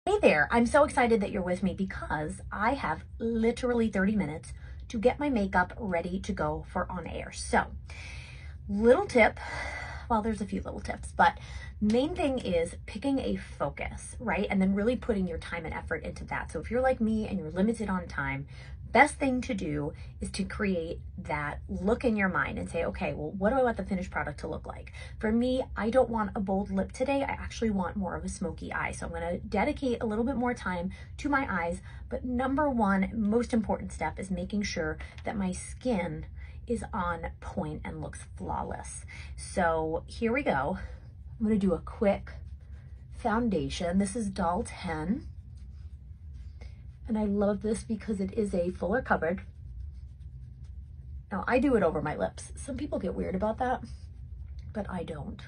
Hey there, I'm so excited that you're with me because I have literally 30 minutes to get my makeup ready to go for on air. So, little tip, well, there's a few little tips, but main thing is picking a focus, right? And then really putting your time and effort into that. So if you're like me and you're limited on time, best thing to do is to create that look in your mind and say, okay, well, what do I want the finished product to look like? For me, I don't want a bold lip today. I actually want more of a smoky eye. So I'm going to dedicate a little bit more time to my eyes. But number one, most important step is making sure that my skin is on point and looks flawless. So here we go. I'm going to do a quick foundation. This is Doll 10. And I love this because it is a fuller coverage. Now I do it over my lips. Some people get weird about that, but I don't.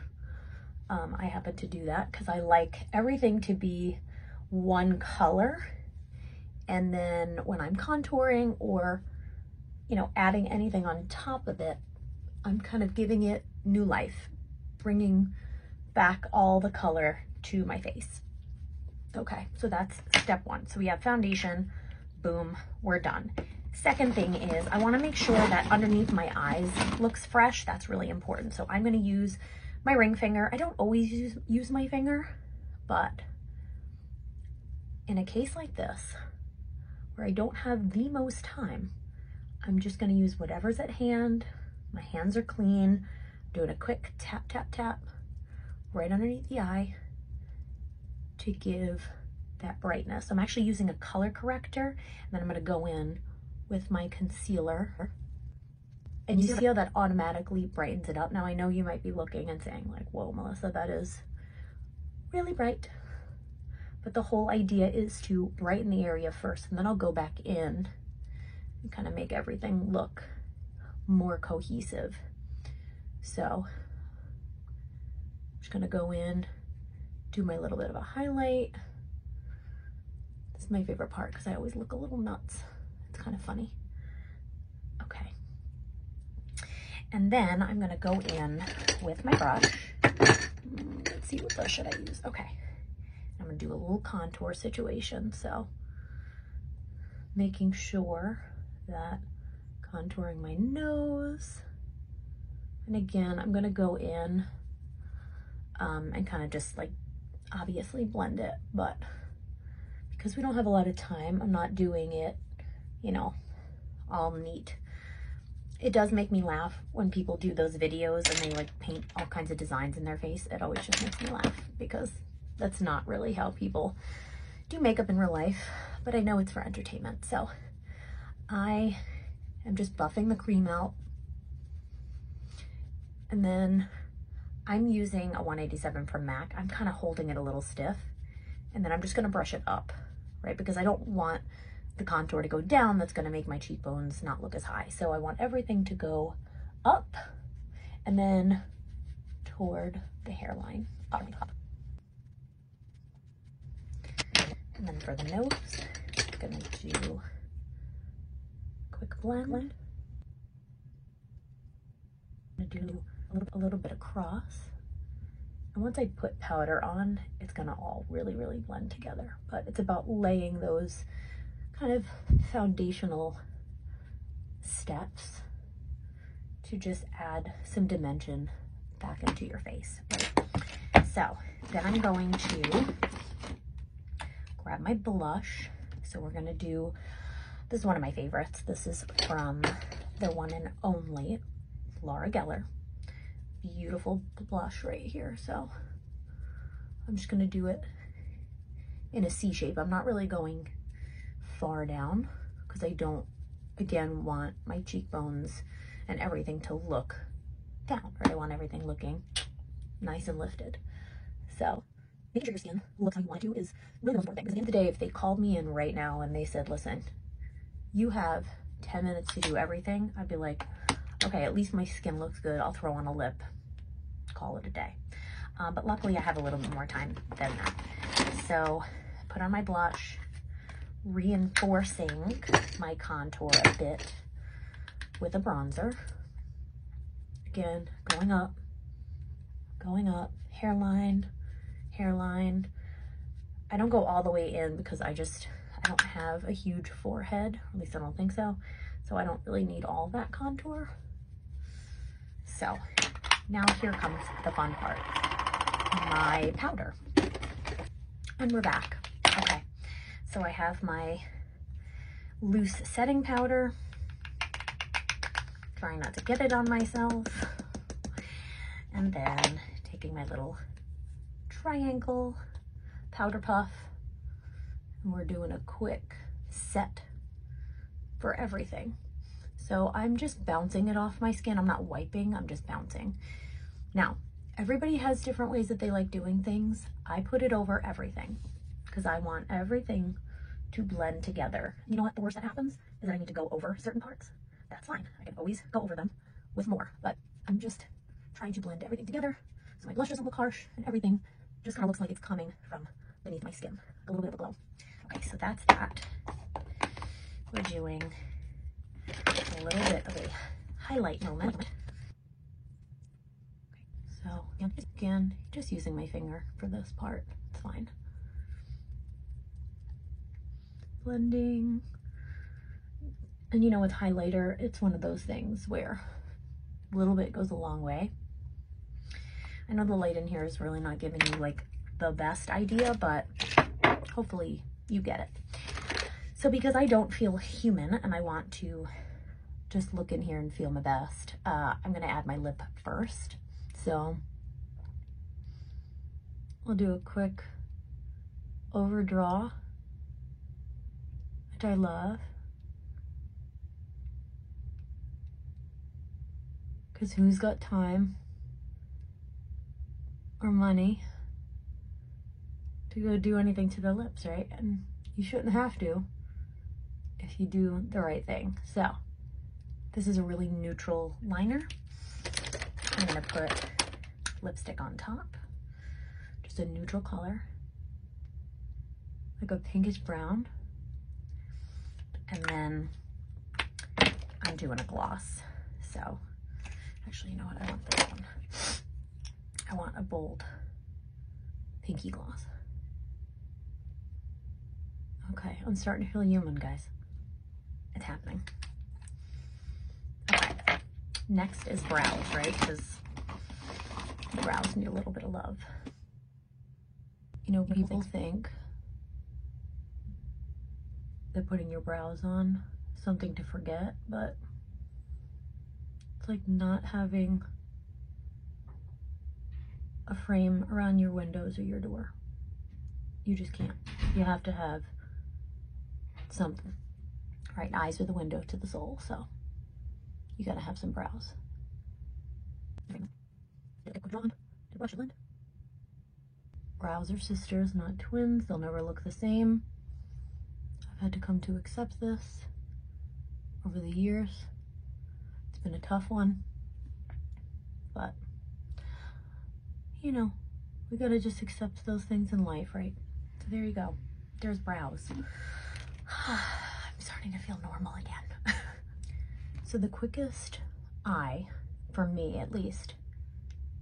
I happen to do that because I like everything to be one color. And then when I'm contouring or, you know, adding anything on top of it, I'm kind of giving it new life, bringing back all the color to my face. Okay, so that's step one. So we have foundation, boom, we're done. Second thing is I want to make sure that underneath my eyes looks fresh. That's really important. So I'm going to use my ring finger. I don't always use my finger, but in a case like this, where I don't have the most time, I'm just going to use whatever's at hand. My hands are clean. Doing a quick tap, tap, tap right underneath the eye to give that brightness. I'm actually using a color corrector, and then I'm going to go in with my concealer. And you see how that automatically brightens it up. Now I know you might be looking and saying like, whoa, Melissa, that is really bright. But the whole idea is to brighten the area first, and then I'll go back in and kind of make everything look more cohesive. So I'm just going to go in, do my little bit of a highlight. This is my favorite part because I always look a little nuts. It's kind of funny. Okay. And then I'm going to go in with my brush. Let's see, what brush should I use? Okay. I'm going to do a little contour situation. So making sure that contouring my nose. And again, I'm going to go in and kind of just like obviously blend it, but because we don't have a lot of time, I'm not doing it, you know, all neat. It does make me laugh when people do those videos and they like paint all kinds of designs in their face. It always just makes me laugh because that's not really how people do makeup in real life, but I know it's for entertainment. So I am just buffing the cream out, and then I'm using a 187 from MAC. I'm kind of holding it a little stiff, and then I'm just going to brush it up, right? Because I don't want the contour to go down. That's going to make my cheekbones not look as high. So I want everything to go up and then toward the hairline. And then for the nose, I'm going to do a quick blend. I'm going to do a little bit across. And once I put powder on, it's gonna all really, really blend together. But it's about laying those kind of foundational steps to just add some dimension back into your face, right? So then I'm going to grab my blush. So we're gonna do, this is one of my favorites. This is from the one and only Laura Geller. Beautiful blush right here. So I'm just going to do it in a C shape. I'm not really going far down because I don't, again, want my cheekbones and everything to look down, right? I want everything looking nice and lifted. So making sure your skin looks how you want it to is really the most important thing. Because at the end of the day, if they called me in right now and they said, listen, you have 10 minutes to do everything, I'd be like, okay, at least my skin looks good. I'll throw on a lip, call it a day. But luckily I have a little bit more time than that. So put on my blush, reinforcing my contour a bit with a bronzer. Again, going up, hairline, hairline. I don't go all the way in because I don't have a huge forehead, or at least I don't think so. So I don't really need all that contour. So now here comes the fun part, my powder. And we're back. Okay, so I have my loose setting powder. Trying not to get it on myself. And then taking my little triangle powder puff, and we're doing a quick set for everything. So I'm just bouncing it off my skin. I'm not wiping, I'm just bouncing. Now, everybody has different ways that they like doing things. I put it over everything because I want everything to blend together. You know what? The worst that happens is that I need to go over certain parts. That's fine. I can always go over them with more, but I'm just trying to blend everything together so my blush doesn't look harsh and everything just kind of looks like it's coming from beneath my skin. A little bit of a glow. Okay, so that's that. We're doing a little bit of a highlight moment. Okay, so again, just using my finger for this part. It's fine. Blending. And you know, with highlighter, it's one of those things where a little bit goes a long way. I know the light in here is really not giving you like the best idea, but hopefully you get it. So because I don't feel human and I want to just look in here and feel my best, I'm gonna add my lip first. So we'll do a quick overdraw, which I love. Because who's got time or money to go do anything to the lips, right? And you shouldn't have to if you do the right thing. So this is a really neutral liner. I'm gonna put lipstick on top, just a neutral color, like a pinkish brown. And then I'm doing a gloss. So actually, you know what? I want this one. I want a bold pinky gloss. Okay, I'm starting to feel human, guys. It's happening. Okay, next is brows, right? Because the brows need a little bit of love. You know, people think that putting your brows on is something to forget, but it's like not having a frame around your windows or your door. You just can't. You have to have something. Right, eyes are the window to the soul, so you gotta have some brows. Brows are sisters, not twins. They'll never look the same. I've had to come to accept this over the years. It's been a tough one, but you know, we gotta just accept those things in life, right? So there you go. There's brows. I'm starting to feel normal again. So the quickest eye, for me at least,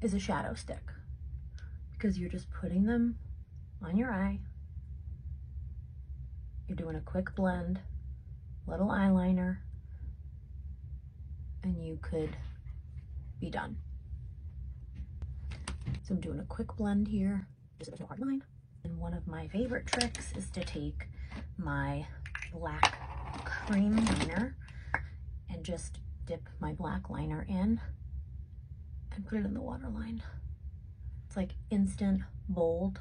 is a shadow stick. Because you're just putting them on your eye. You're doing a quick blend, little eyeliner, and you could be done. So I'm doing a quick blend here, just a hard line. And one of my favorite tricks is to take my black cream liner and just dip my black liner in and put it in the waterline. It's like instant, bold,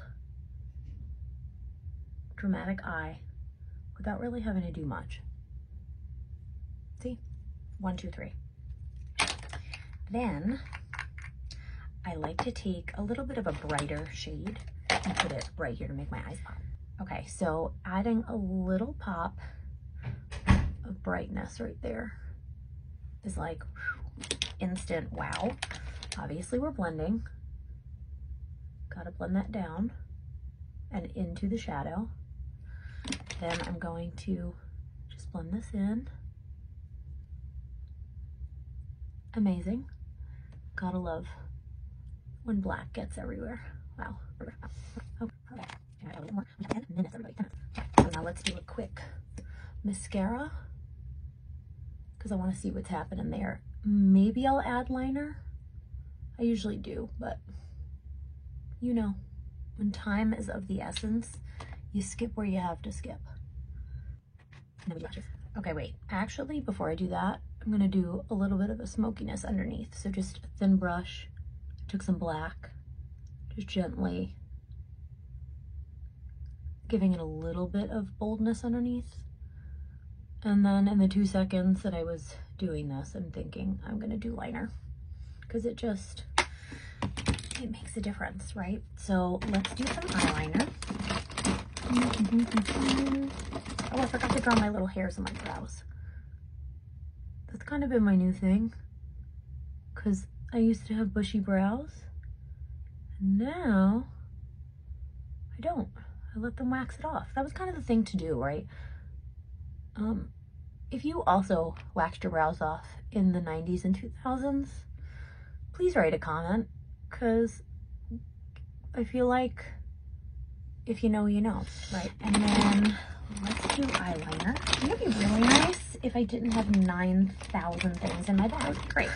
dramatic eye without really having to do much. See? 1, 2, 3. Then I like to take a little bit of a brighter shade and put it right here to make my eyes pop. Okay, so adding a little pop of brightness right there is like instant wow. Obviously we're blending. Gotta blend that down and into the shadow. Then I'm going to just blend this in. Amazing. Gotta love when black gets everywhere. Wow. Oh, a little more. 10 minutes, everybody. 10 minutes. Okay, so now let's do a quick mascara because I want to see what's happening there. Maybe I'll add liner. I usually do, but you know, when time is of the essence, you skip where you have to skip. And then we do lashes. Okay, wait. Actually, before I do that, I'm gonna do a little bit of a smokiness underneath. So just a thin brush. Took some black, just gently giving it a little bit of boldness underneath. And then in the 2 seconds that I was doing this, I'm thinking I'm gonna do liner because it makes a difference, right? So let's do some eyeliner. Oh, I forgot to draw my little hairs on my brows. That's kind of been my new thing because I used to have bushy brows. And now I don't. I let them wax it off. That was kind of the thing to do, right? If you also waxed your brows off in the 90s and 2000s, please write a comment, because I feel like if you know, you know, right? And then let's do eyeliner. It would be really nice if I didn't have 9,000 things in my bag. Great.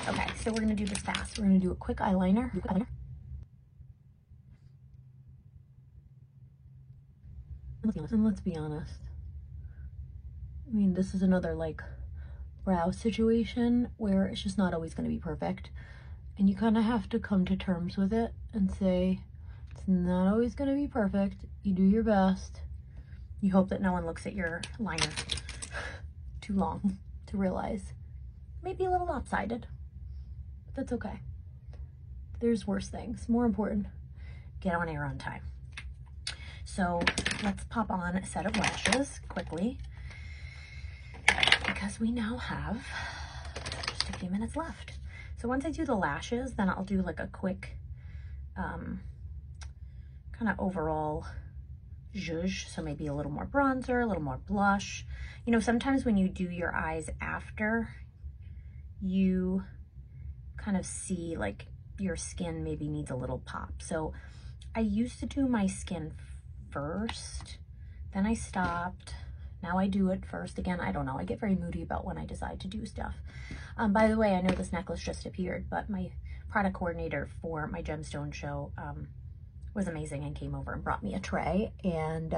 Okay, so we're gonna do this fast. We're gonna do a quick eyeliner. And let's be honest. I mean, this is another like brow situation where it's just not always gonna be perfect. And you kind of have to come to terms with it and say, it's not always gonna be perfect. You do your best. You hope that no one looks at your liner too long to realize maybe a little lopsided. But that's okay. There's worse things. More important, get on air on time. So let's pop on a set of lashes quickly because we now have just a few minutes left. So once I do the lashes, then I'll do like a quick kind of overall zhuzh. So maybe a little more bronzer, a little more blush. You know, sometimes when you do your eyes after, you kind of see like your skin maybe needs a little pop. So I used to do my skin first, then I stopped. Now I do it first again. I don't know. I get very moody about when I decide to do stuff. By the way, I know this necklace just appeared, but my product coordinator for my gemstone show was amazing and came over and brought me a tray. And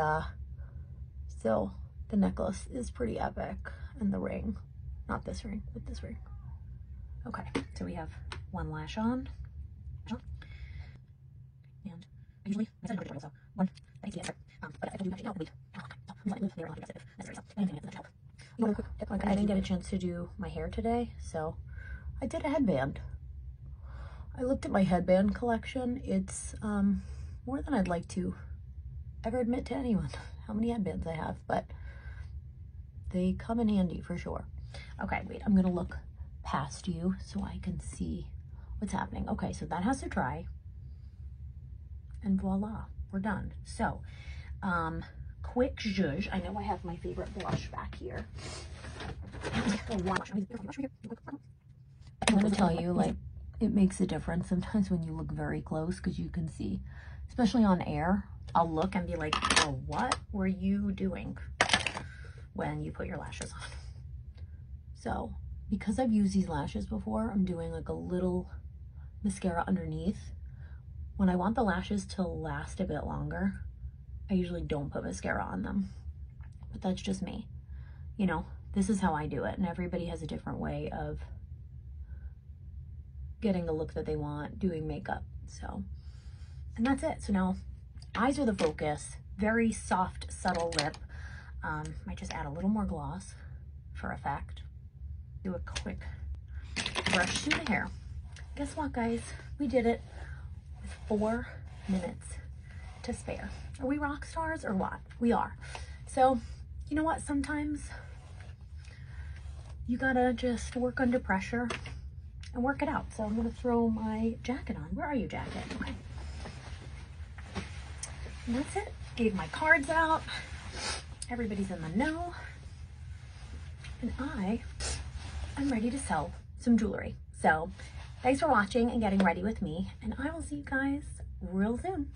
so the necklace is pretty epic. And the ring, not this ring, but this ring. Okay, so we have one lash on. And I usually, I said no so one, thanks to the answer. But I told you actually, no, wait. I didn't get a chance to do my hair today, so I did a headband. I looked at my headband collection. It's more than I'd like to ever admit to anyone how many headbands I have, but they come in handy for sure. Okay, wait, I'm gonna look past you so I can see what's happening. Okay, so that has to dry. And voila, we're done. So, quick zhuzh. I know I have my favorite blush back here. I'm gonna tell you, like, it makes a difference sometimes when you look very close because you can see, especially on air, I'll look and be like, oh, what were you doing when you put your lashes on? So, because I've used these lashes before, I'm doing like a little mascara underneath. When I want the lashes to last a bit longer, I usually don't put mascara on them, but that's just me. You know, this is how I do it, and everybody has a different way of getting the look that they want, doing makeup. So, and that's it. So now eyes are the focus, very soft, subtle lip. Might just add a little more gloss for effect. Do a quick brush through the hair. Guess what, guys? We did it with 4 minutes to spare. Are we rock stars or what? We are. So, you know what? Sometimes you gotta just work under pressure and work it out. So I'm gonna throw my jacket on. Where are you, jacket? Okay. And that's it. Gave my cards out. Everybody's in the know. And I'm ready to sell some jewelry. So thanks for watching and getting ready with me. And I will see you guys real soon.